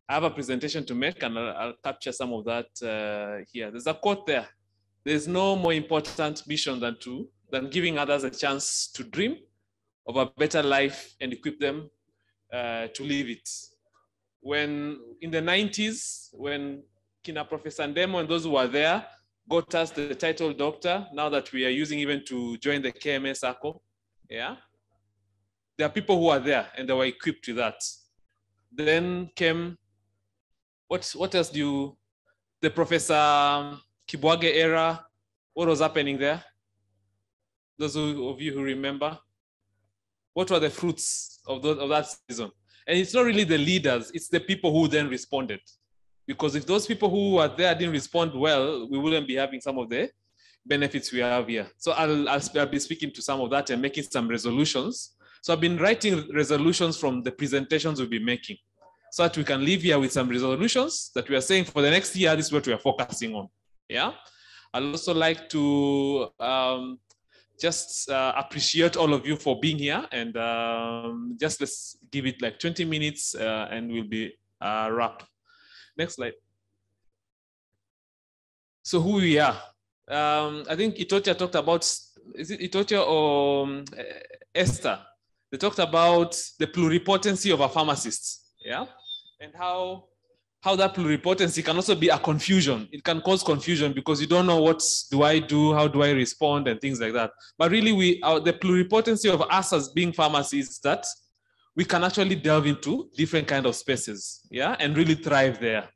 I have a presentation to make, and I'll capture some of that here. There's a quote there. There's no more important mission than giving others a chance to dream of a better life and equip them to live it. When in the 90s, when Kina Professor Ndemo and those who were there got us the title doctor, now that we are using even to join the KMS circle, yeah, there are people who are there and they were equipped with that. Then came, what else the Professor Kibwage era, what was happening there? Those of you who remember, what were the fruits of that season? And it's not really the leaders, it's the people who then responded. Because if those people who were there didn't respond well, we wouldn't be having some of the benefits we have here. So I'll be speaking to some of that and making some resolutions. So I've been writing resolutions from the presentations we'll be making, so that we can leave here with some resolutions that we are saying for the next year, this is what we are focusing on. Yeah. I'd also like to just appreciate all of you for being here, and just let's give it like 20 minutes and we'll be wrapped. Next slide. So who we are. I think Itotia talked about, is it Itotia or Esther? They talked about the pluripotency of a pharmacist, yeah? And how that pluripotency can also be a confusion. It can cause confusion because you don't know what do I do, how do I respond, and things like that. But really, the pluripotency of us as being pharmacists is that we can actually delve into different kind of spaces, yeah, and really thrive there.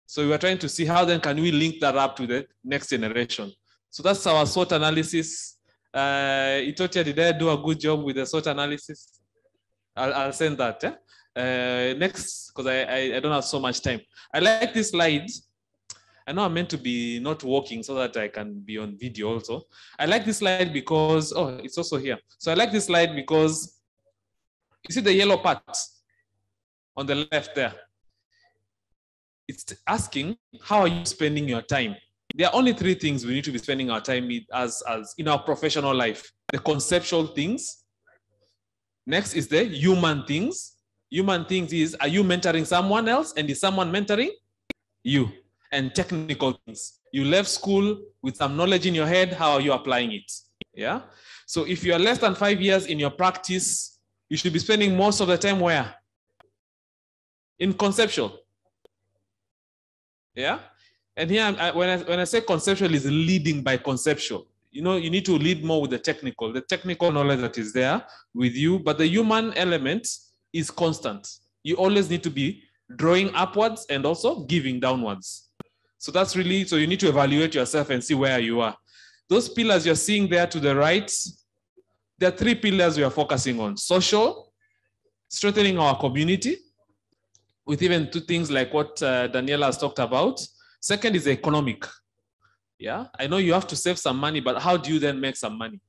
So we were trying to see how then can we link that up to the next generation. So that's our SWOT analysis. Itotia, did I do a good job with the SWOT analysis? I'll send that. Next, because I don't have so much time. I like this slide. I know I'm meant to be not walking so that I can be on video also. I like this slide because, oh, it's also here. So I like this slide because you see the yellow part on the left there. It's asking, how are you spending your time? There are only three things we need to be spending our time with as in our professional life. The conceptual things. Next is the human things. Human things is, are you mentoring someone else? And is someone mentoring you? And technical things. You left school with some knowledge in your head. How are you applying it? Yeah. So if you are less than 5 years in your practice, you should be spending most of the time where? In conceptual. Yeah. And here, when I say conceptual, is leading by conceptual. You know, you need to lead more with the technical knowledge that is there with you. But the human element is constant. You always need to be drawing upwards and also giving downwards. So that's really, so you need to evaluate yourself and see where you are. Those pillars you're seeing there to the right, there are three pillars we are focusing on. Social, strengthening our community, with even two things like what Daniela has talked about. Second is economic. Yeah, I know you have to save some money, but how do you then make some money?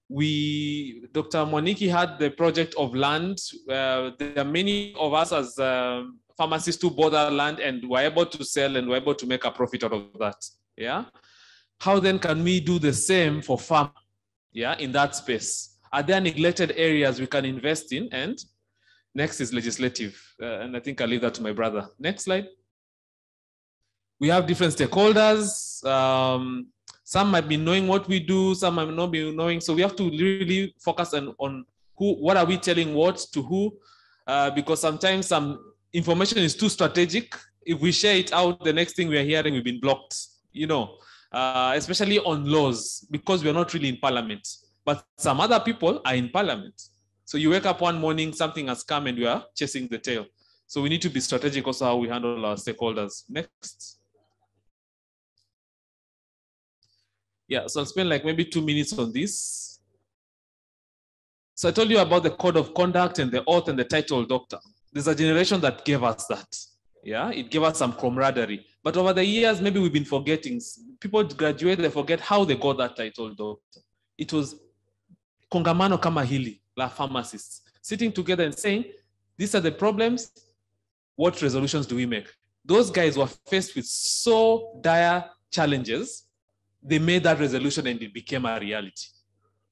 Dr. Moniki had the project of land. There are many of us as pharmacists who bought that land and were able to sell and were able to make a profit out of that. Yeah. How then can we do the same for pharma? Yeah, in that space. Are there neglected areas we can invest in? And next is legislative. And I think I'll leave that to my brother. Next slide. We have different stakeholders. Some might be knowing what we do, some might not be knowing. So we have to really focus on what are we telling what to who, because sometimes some information is too strategic. If we share it out, the next thing we are hearing, we've been blocked, you know, especially on laws, because we're not really in parliament. But some other people are in parliament. So you wake up one morning, something has come and we are chasing the tail. So we need to be strategic also how we handle our stakeholders. Next. Yeah, so I'll spend like maybe 2 minutes on this. So I told you about the code of conduct and the oath and the title doctor. There's a generation that gave us that. Yeah, it gave us some camaraderie. But over the years, maybe we've been forgetting. People graduate, they forget how they got that title doctor. It was kongamano kama hili, la pharmacists, sitting together and saying, these are the problems, what resolutions do we make? Those guys were faced with so dire challenges, they made that resolution and it became a reality.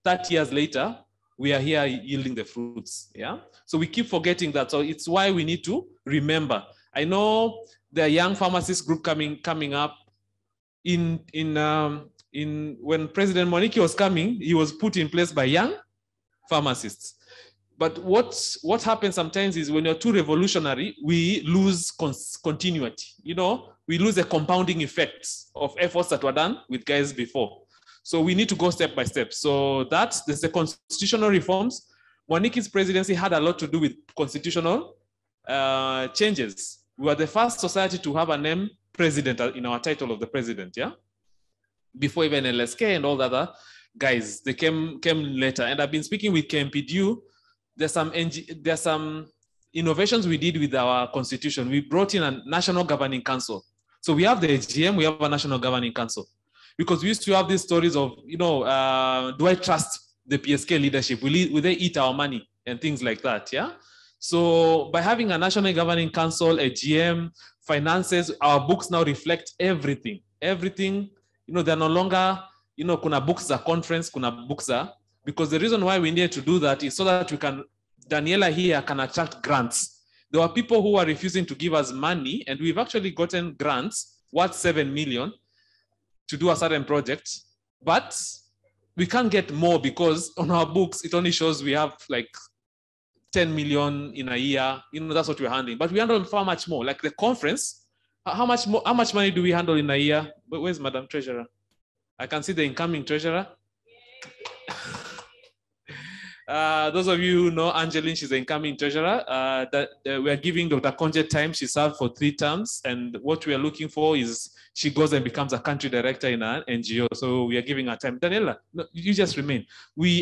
30 years later, we are here yielding the fruits. Yeah. So we keep forgetting that. So it's why we need to remember. I know the young pharmacist group coming up in when President Moniki was coming, he was put in place by young pharmacists. But what happens sometimes is when you're too revolutionary, we lose continuity. You know, we lose the compounding effects of efforts that were done with guys before. So we need to go step by step. So there's the constitutional reforms. Moniki's presidency had a lot to do with constitutional changes. We were the first society to have a name president in our title of the president, yeah? Before even LSK and all the other guys, they came later. And I've been speaking with KMPDU. There's some innovations we did with our constitution. We brought in a national governing council. So we have the AGM, we have a national governing council. Because we used to have these stories of, you know, do I trust the PSK leadership? Will they eat our money and things like that, yeah? So by having a national governing council, AGM, finances, our books now reflect everything. Everything, you know, they're no longer, you know, kuna books za conference, kuna books za, because the reason why we need to do that is so that we can, Daniela here can attract grants. There were people who are refusing to give us money, and we've actually gotten grants worth 7 million to do a certain project, but we can't get more because on our books, it only shows we have like 10 million in a year. You know, that's what we're handling, but we handle far much more. Like the conference, how much money do we handle in a year? Where's Madam Treasurer? I can see the incoming treasurer. Those of you who know Angeline, she's the incoming treasurer. We are giving Dr. Konje time. She served for 3 terms. And what we are looking for is she goes and becomes a country director in an NGO. So we are giving her time. Daniela, no, you just remain.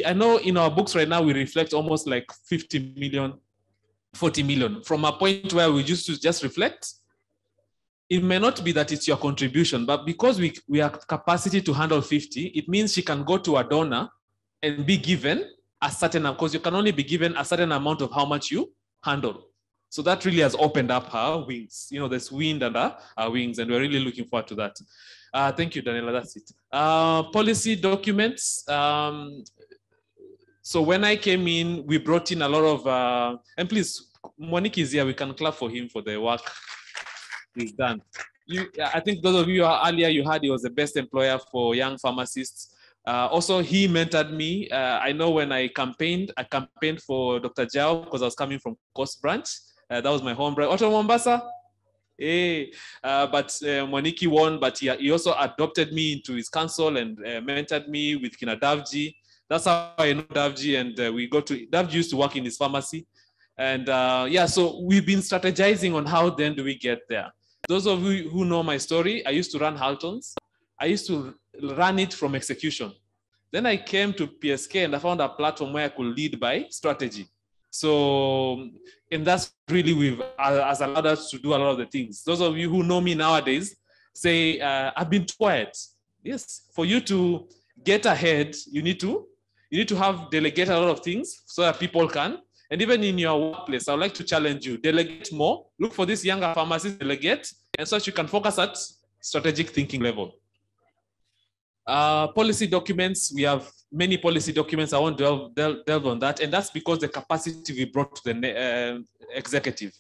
I know in our books right now, we reflect almost like 50 million, 40 million. From a point where we used to just reflect, it may not be that it's your contribution, but because we have capacity to handle 50, it means she can go to a donor and be given a certain, because you can only be given a certain amount of how much you handle. So that really has opened up her wings. You know, there's wind under our wings, and we're really looking forward to that. Thank you, Daniela, that's it. Policy documents. So when I came in, we brought in a lot of, and please, Monique is here, we can clap for him for the work he's done. I think those of you earlier, you heard he was the best employer for young pharmacists. Also, he mentored me. I know when I campaigned for Dr. Jao because I was coming from Coast Branch. That was my home branch. Oto Mombasa. Hey. But Moniki won, but he also adopted me into his council and mentored me with Kina Davji. That's how I know Davji, and Davji used to work in his pharmacy. And yeah, so we've been strategizing on how then do we get there. Those of you who know my story, I used to run Haltons. I used to run it from execution. Then I came to PSK and I found a platform where I could lead by strategy. So, and that's really has allowed us to do a lot of the things. Those of you who know me nowadays say, I've been quiet. Yes, for you to get ahead, you need to have delegate a lot of things so that people can. And even in your workplace, I would like to challenge you, delegate more, look for these younger pharmacists, delegate, and so that you can focus at strategic thinking level. Policy documents, we have many policy documents. I won't delve on that. And that's because the capacity we brought to the executive.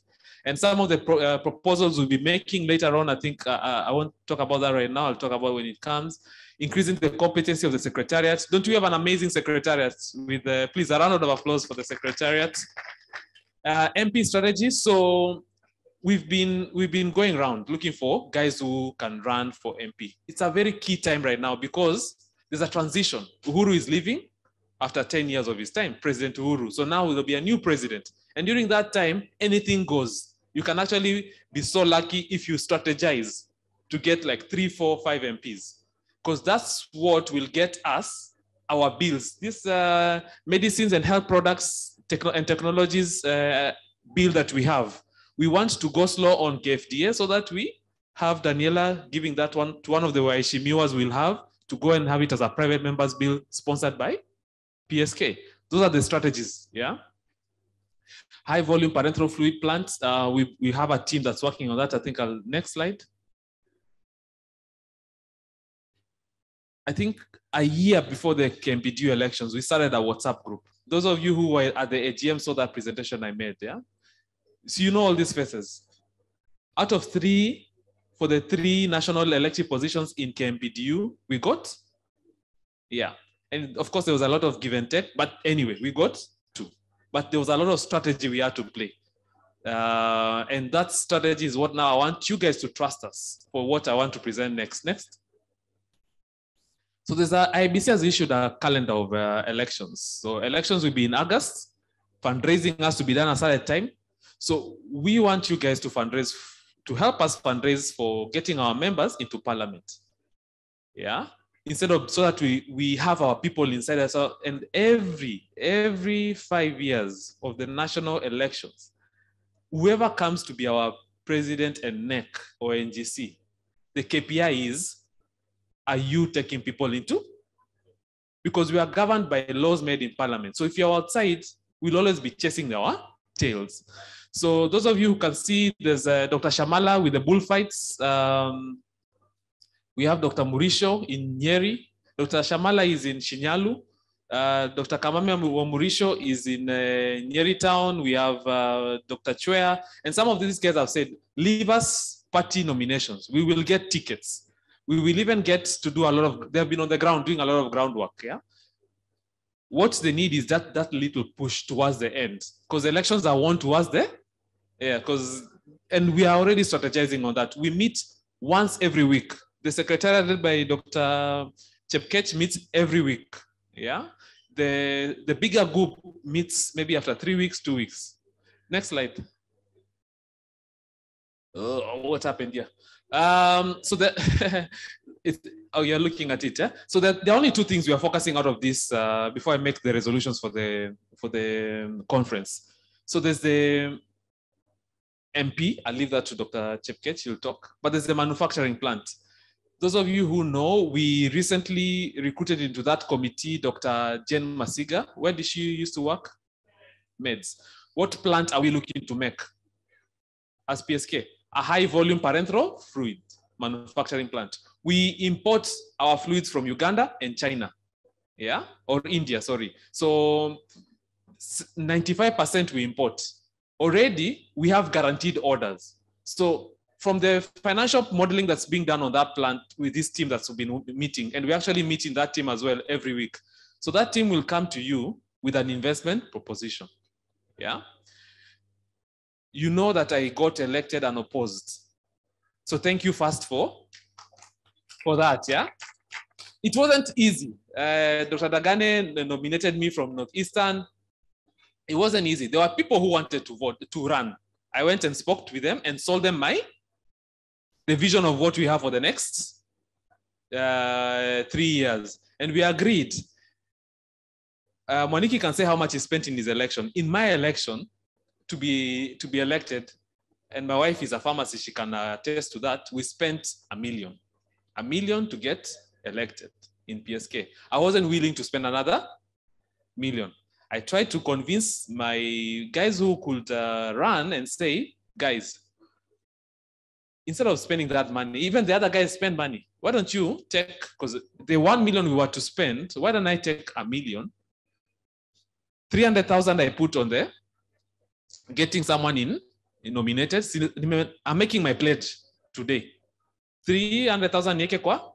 And some of the proposals we'll be making later on, I think I won't talk about that right now. I'll talk about when it comes. Increasing the competency of the secretariat. Don't we have an amazing secretariat with, please, a round of applause for the secretariat. MP strategy. So we've been going around looking for guys who can run for MP. It's a very key time right now because there's a transition. Uhuru is leaving after 10 years of his time, President Uhuru. So now there'll be a new president. And during that time, anything goes. You can actually be so lucky if you strategize to get like 3, 4, 5 MPs. Because that's what will get us our bills. This medicines and health products and technologies bill that we have. We want to go slow on KFDA so that we have Daniela giving that one to one of the Waishimiwas we'll have to go and have it as a private members bill sponsored by PSK. Those are the strategies, yeah? High volume parenteral fluid plants. We have a team that's working on that. I think next slide. I think a year before the KMPDU elections, we started a WhatsApp group. Those of you who were at the AGM saw that presentation I made, yeah? So you know all these faces. Out of 3, for the 3 national elective positions in KMPDU, we got, yeah. And of course, there was a lot of give and take, but anyway, we got 2. But there was a lot of strategy we had to play. And that strategy is what now I want you guys to trust us for what I want to present next. Next. So there's IBC has issued a calendar of elections. So elections will be in August. Fundraising has to be done at a time. So we want you guys to fundraise, to help us fundraise for getting our members into parliament. Yeah. Instead of, so that we have our people inside us. And every 5 years of the national elections, whoever comes to be our president and NEC or NGC, the KPI is, are you taking people into? Because we are governed by laws made in parliament. So if you're outside, we'll always be chasing our tails. So those of you who can see, there's Dr. Shamala with the bullfights. We have Dr. Murisho in Nyeri. Dr. Shamala is in Shinyalu. Dr. Kamame Murisho is in Nyeri town. We have Dr. Chwea. And some of these guys have said, leave us party nominations. We will get tickets. We will even get to do a lot of, they've been on the ground doing a lot of groundwork, yeah? What they need is that little push towards the end, because elections are won towards the, yeah, and we are already strategizing on that. We meet once every week. The secretariat led by Dr. Chepkech meets every week, yeah? The bigger group meets maybe after 3 weeks, 2 weeks. Next slide. Oh, what happened here? So that oh, you're looking at it. So that the only 2 things we are focusing out of this before I make the resolutions for the conference. So there's the MP. I'll leave that to Dr. Chepkech. He'll talk. But there's the manufacturing plant. Those of you who know, we recently recruited into that committee Dr. Jen Masiga. Where did she used to work? Meds. What plant are we looking to make as PSK? A high volume parenteral fluid manufacturing plant. We import our fluids from Uganda and China, yeah, or India, sorry. So 95% we import. Already we have guaranteed orders. So from the financial modeling that's being done on that plant with this team that's been meeting, and we actually meet in that team as well every week. So that team will come to you with an investment proposition, yeah. You know that I got elected and opposed. So thank you first for that, yeah? It wasn't easy. Dr. Dagane nominated me from Northeastern. It wasn't easy. There were people who wanted to vote, to run. I went and spoke with them and sold them the vision of what we have for the next 3 years. And we agreed. Mwaniki can say how much he spent in his election. In my election, to be elected, and my wife is a pharmacist, she can attest to that, we spent $1 million to get elected in PSK. I wasn't willing to spend another $1 million. I tried to convince my guys who could run and say, guys, instead of spending that money, even the other guys spend money. Why don't you take, because the $1 million we were to spend, why don't I take $1 million? 300,000 I put on there, getting someone in nominated. I'm making my pledge today. 300,000 nieke kwa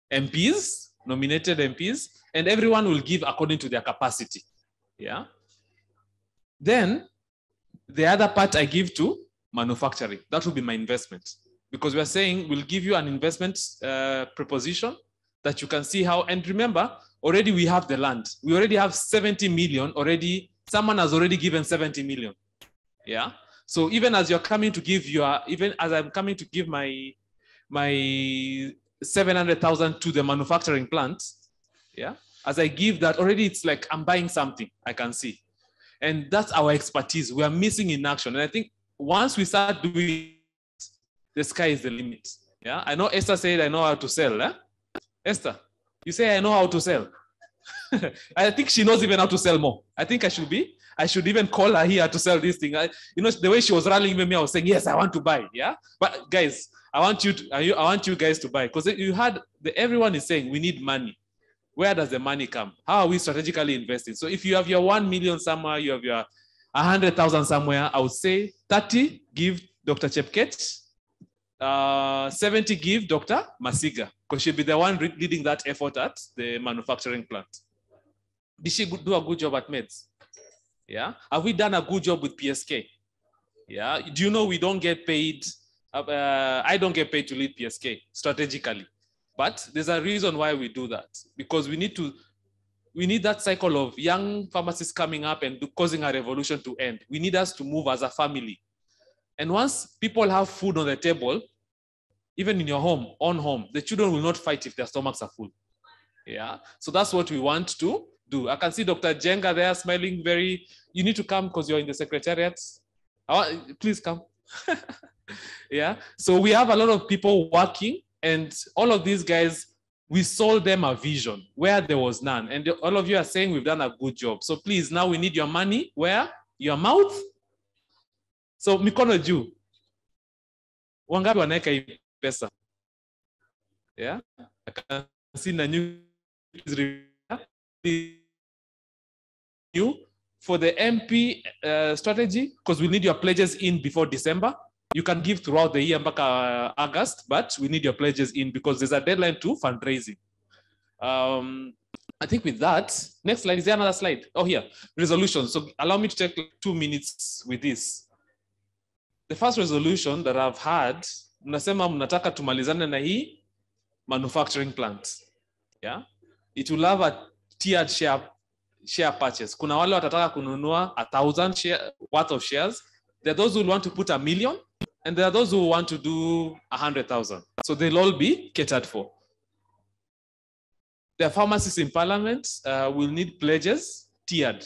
MPs, nominated MPs, and everyone will give according to their capacity. Yeah. Then the other part I give to manufacturing. That will be my investment, because we are saying we'll give you an investment proposition that you can see how. And remember, already we have the land. We already have 70 million already. Someone has already given 70 million. Yeah. So even as you're coming to give even as I'm coming to give my 700,000 to the manufacturing plant, yeah, as I give that, already it's like I'm buying something I can see. And that's our expertise. We are missing in action. And I think once we start doing it, the sky is the limit. Yeah. I know Esther said I know how to sell. Eh? Esther, you say I know how to sell. I think she knows even how to sell more. I think I should even call her here to sell this thing. You know, the way she was rallying me, I was saying, yes, I want to buy. Yeah. But guys, I want you guys to buy, because you had everyone is saying we need money. Where does the money come? How are we strategically investing? So if you have your 1 million somewhere, you have your 100,000 somewhere, I would say 30, give Dr. Chepket. 70 give Dr. Masiga, because she'll be the one leading that effort at the manufacturing plant. Did she do a good job at meds? Yeah. Have we done a good job with PSK? Yeah. Do you know we don't get paid? I don't get paid to lead PSK strategically, but there's a reason why we do that, because we need that cycle of young pharmacists coming up and causing a revolution to end. We need us to move as a family. And once people have food on the table, even in your home, the children will not fight if their stomachs are full. Yeah. So that's what we want to do. I can see Dr. Jenga there smiling very, you need to come because you're in the secretariat. Please come. Yeah. So we have a lot of people working, and all of these guys, we sold them a vision where there was none. And all of you are saying we've done a good job. So please, now we need your money. Where? Your mouth. So mikono juu. Wangapi wanaeka hii pesa? Yeah. I can see the new for the MP strategy, because we need your pledges in before December. You can give throughout the year back August, but we need your pledges in because there's a deadline to fundraising. I think with that, next slide, is there another slide? Oh, here, resolution. So allow me to take 2 minutes with this. The first resolution that I've had, mnasema mnataka tumalizane na hii manufacturing plant. Yeah, it will have a tiered share purchase. Kuna wale watataka kununua 1,000 share worth of shares. There are those who want to put 1 million, and there are those who want to do 100,000. So they'll all be catered for. The pharmacists in parliament will need pledges tiered.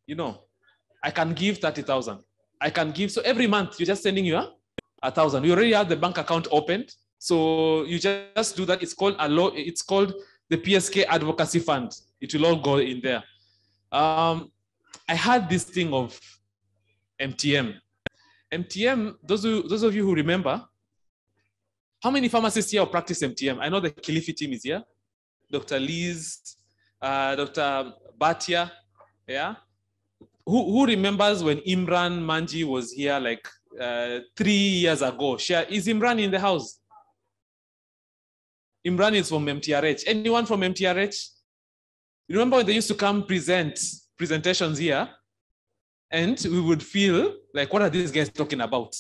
You know, I can give 30,000. I can give, so every month you're just sending you 1,000. You already have the bank account opened. So you just do that. It's called the PSK Advocacy Fund. It will all go in there. I had this thing of MTM. MTM, those of you who remember, how many pharmacists here practice MTM? I know the Kilifi team is here. Dr. Liz, Dr. Batia, yeah? Who remembers when Imran Manji was here like 3 years ago? Is Imran in the house? Imran is from MTRH. Anyone from MTRH? You remember when they used to come presentations here, and we would feel like, what are these guys talking about?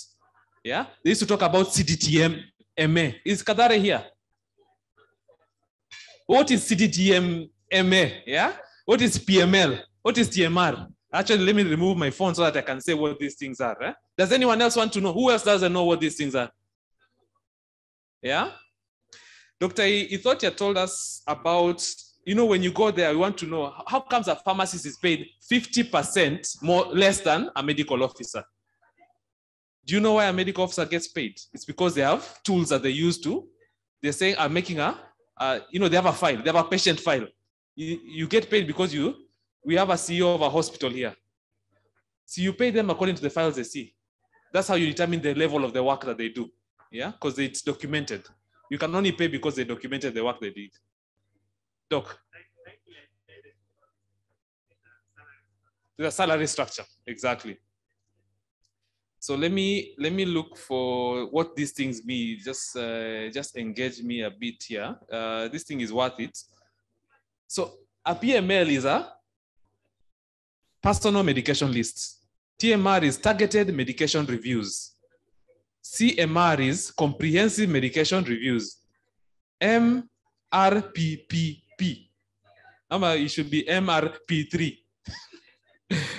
Yeah, they used to talk about CDTM, MA. Is Kadare here? What is CDTM, MA? Yeah, what is PML? What is TMR? Actually, let me remove my phone so that I can say what these things are. Eh? Does anyone else want to know? Who else doesn't know what these things are? Yeah. Dr. Ithotia told us about, you know, when you go there, we want to know how comes a pharmacist is paid 50% less than a medical officer. Do you know why a medical officer gets paid? It's because they have tools that they use to, they're saying, I'm making they have a file, they have a patient file. You get paid because we have a CEO of a hospital here. So you pay them according to the files they see. That's how you determine the level of the work that they do. Yeah, because it's documented. You can only pay because they documented the work they did. Doc. The salary structure, exactly. So let me look for what these things mean. Just engage me a bit here. This thing is worth it. So a PML is a personal medication list. TMR is targeted medication reviews. CMR is comprehensive medication reviews. MRPPP. It should be MRP3.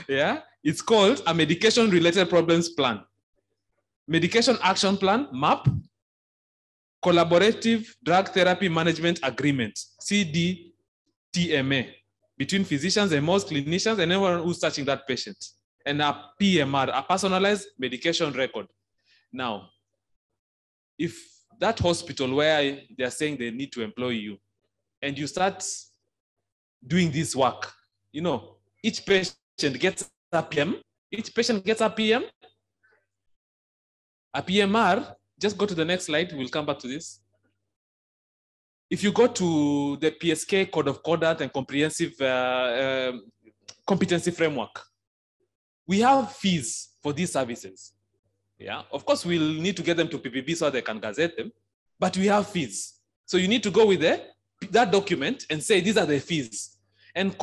Yeah, it's called a medication related problems plan. Medication action plan, MAP. Collaborative drug therapy management agreement, CDTMA, between physicians and most clinicians and everyone who's touching that patient. And a PMR, a personalized medication record. Now, if that hospital where they're saying they need to employ you, and you start doing this work, you know, each patient gets a PM, each patient gets a PM, a PMR, just go to the next slide, we'll come back to this. If you go to the PSK Code of Conduct and Comprehensive Competency Framework, we have fees for these services. Yeah, of course, we'll need to get them to PPB so they can gazette them, but we have fees. So you need to go with that document and say, these are the fees. And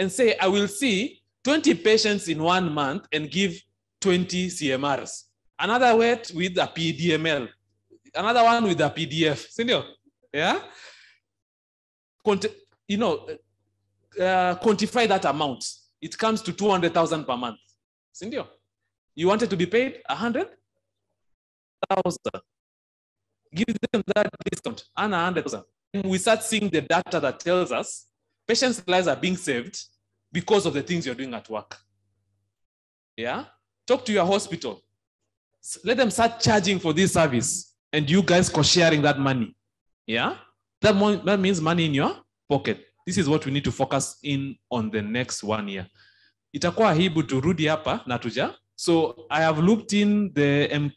say, I will see 20 patients in 1 month and give 20 CMRs. Another wet with a PDML. Another one with a PDF. Senior? Yeah? Quantify that amount. It comes to 200,000 per month. Senior? You wanted to be paid 100,000. Give them that discount, and 100,000. We start seeing the data that tells us patients' lives are being saved because of the things you're doing at work. Yeah? Talk to your hospital. Let them start charging for this service, and you guys co-sharing that money. Yeah? That means money in your pocket. This is what we need to focus in on the next 1 year. Itakuwa aibu turudi hapa na tuja. So I have looked in the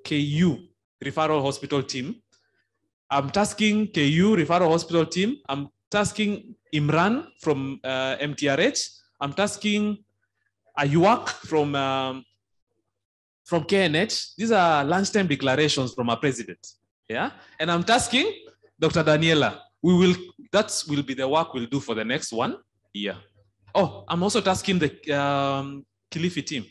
KU referral hospital team. I'm tasking KU referral hospital team. I'm tasking Imran from MTRH. I'm tasking Ayuak from KNH. These are lunchtime declarations from our president. Yeah, and I'm tasking Dr. Daniela. That will be the work we'll do for the next 1 year. Oh, I'm also tasking the Kilifi team.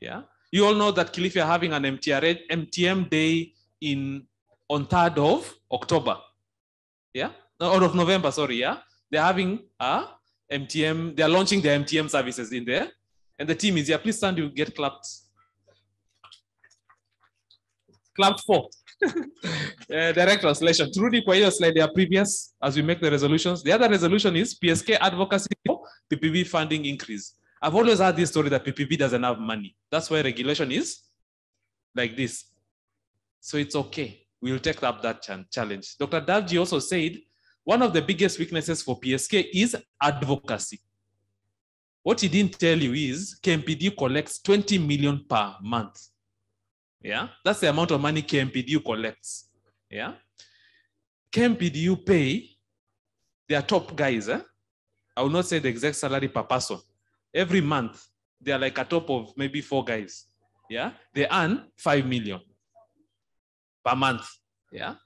Yeah, you all know that Kilifi are having an MTM day on 3rd of October. Yeah, or of November. Sorry. Yeah, they're having MTM. They're launching their MTM services in there, and the team is here. Please stand. You get clapped. Clapped for. Direct translation. Trudy, kwa hiyo slide ya previous, as we make the resolutions. The other resolution is PSK advocacy for PPB funding increase. I've always had this story that PPB doesn't have money. That's why regulation is like this. So it's okay. We'll take up that challenge. Dr. Davji also said, one of the biggest weaknesses for PSK is advocacy. What he didn't tell you is KMPD collects 20 million per month. Yeah, that's the amount of money KMPDU collects. Yeah, KMPDU pay their top guys. I will not say the exact salary per person. Every month, they are like a top of maybe 4 guys. Yeah, they earn 5 million per month. Yeah.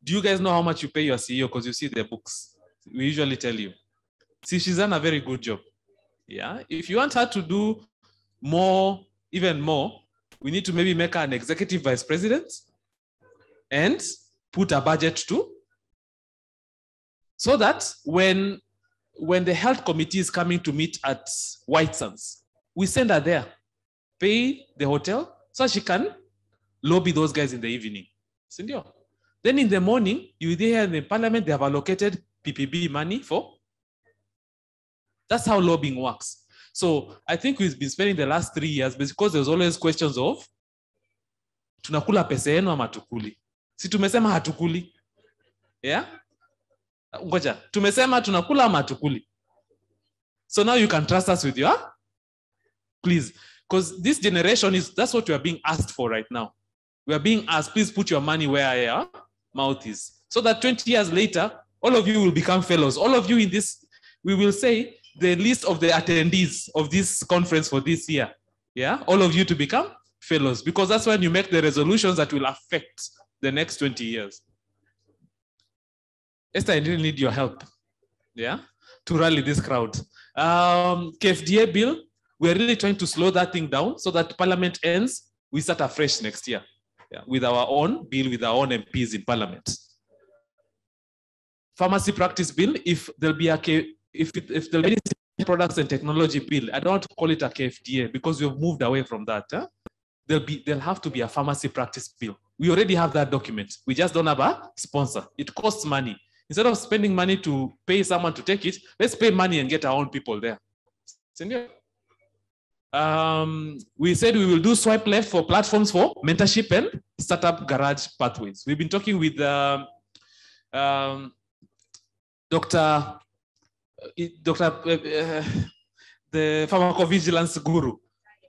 Do you guys know how much you pay your CEO? Because you see the books. We usually tell you. See, she's done a very good job. Yeah. If you want her to do more, even more, we need to maybe make her an executive vice president and put a budget too. So that when the health committee is coming to meet at White Sands, we send her there, pay the hotel, so she can lobby those guys in the evening. Then in the morning, you there in the parliament, they have allocated PPB money for. That's how lobbying works. So I think we've been spending the last 3 years because there's always questions of tunakula pesa yenu ama hatukuli. Si tumesema hatukuli. Yeah? Ngoja, tumesema tunakula ama hatukuli. So now you can trust us with your, please. Because this generation that's what we are being asked for right now. We are being asked, please put your money where your mouth is. So that 20 years later, all of you will become fellows. All of you in this, we will say, the list of the attendees of this conference for this year. Yeah, all of you to become fellows, because that's when you make the resolutions that will affect the next 20 years. Esther, I really need your help. Yeah, to rally this crowd. KFDA bill, we're really trying to slow that thing down so that Parliament ends, we start afresh next year. Yeah, with our own bill, with our own MPs in Parliament. Pharmacy practice bill, if there'll be if there'll be any products and technology bill, I don't want to call it a KFDA because we've moved away from that. There'll have to be a pharmacy practice bill. We already have that document. We just don't have a sponsor. It costs money. Instead of spending money to pay someone to take it, let's pay money and get our own people there. We said we will do swipe left for platforms for mentorship and startup garage pathways. We've been talking with the pharmacovigilance guru,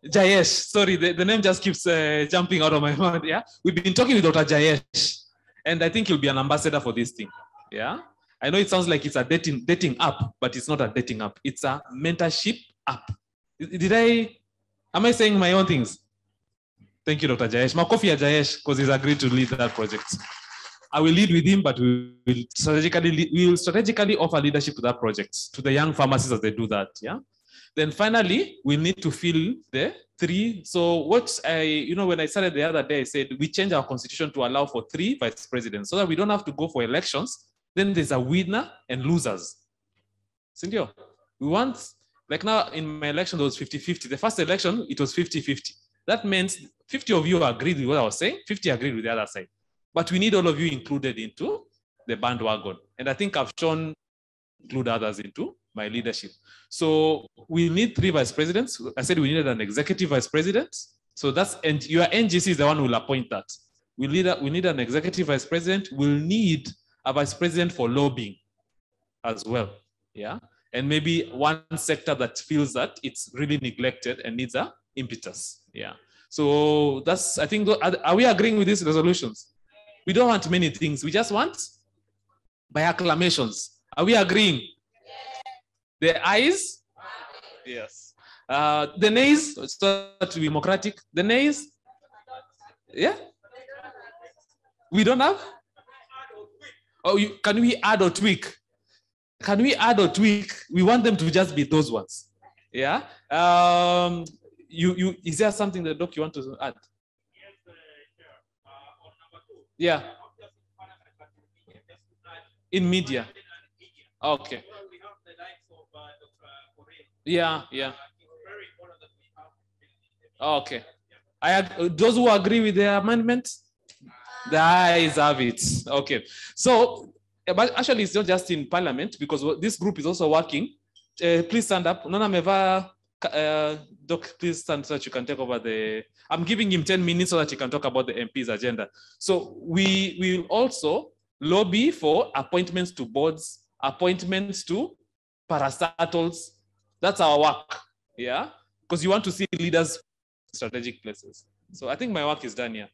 Jayesh. Sorry, the name just keeps jumping out of my mind. Yeah, we've been talking with Dr. Jayesh, and I think he'll be an ambassador for this thing. Yeah, I know it sounds like it's a dating app, but it's not a dating app. It's a mentorship app. Did I Am I saying my own things? Thank you, Dr. Jayesh. Makofi ya Jayesh, because he's agreed to lead that project. I will lead with him, but we will strategically offer leadership to that project, to the young pharmacists as they do that. Yeah. Then finally, we need to fill the 3. So what when I started the other day, I said we change our constitution to allow for 3 vice presidents so that we don't have to go for elections. Then there's a winner and losers. Sindio, we want, like now in my election, there was 50-50. The first election, it was 50-50. That means 50 of you agreed with what I was saying, 50 agreed with the other side. But we need all of you included into the bandwagon. And I think I've shown include others into my leadership. So we need 3 vice presidents. I said we needed an executive vice president. So that's, and your NGC is the one who will appoint that. We need an executive vice president. We'll need a vice president for lobbying as well. Yeah. And maybe one sector that feels that it's really neglected and needs a impetus. Yeah. So that's, I think, are we agreeing with these resolutions? We don't want many things. We just want by acclamations. Are we agreeing? The ayes? Yes. The nays, so to be democratic. The nays? Yeah? We don't have? Oh, can we add or tweak? Can we add or tweak? We want them to just be those ones. Yeah? Is there something that Doc you want to add? Yeah. In media. Okay. Yeah, yeah. Okay. Those who agree with the amendment, the ayes have it. Okay. So, but actually, it's not just in Parliament because this group is also working. Please stand up. Nona Meva, Doc, please stand so that you can take over the. I'm giving him 10 minutes so that he can talk about the MP's agenda. So we will also lobby for appointments to boards, appointments to parastatals. That's our work, yeah? Because you want to see leaders in strategic places. So I think my work is done here.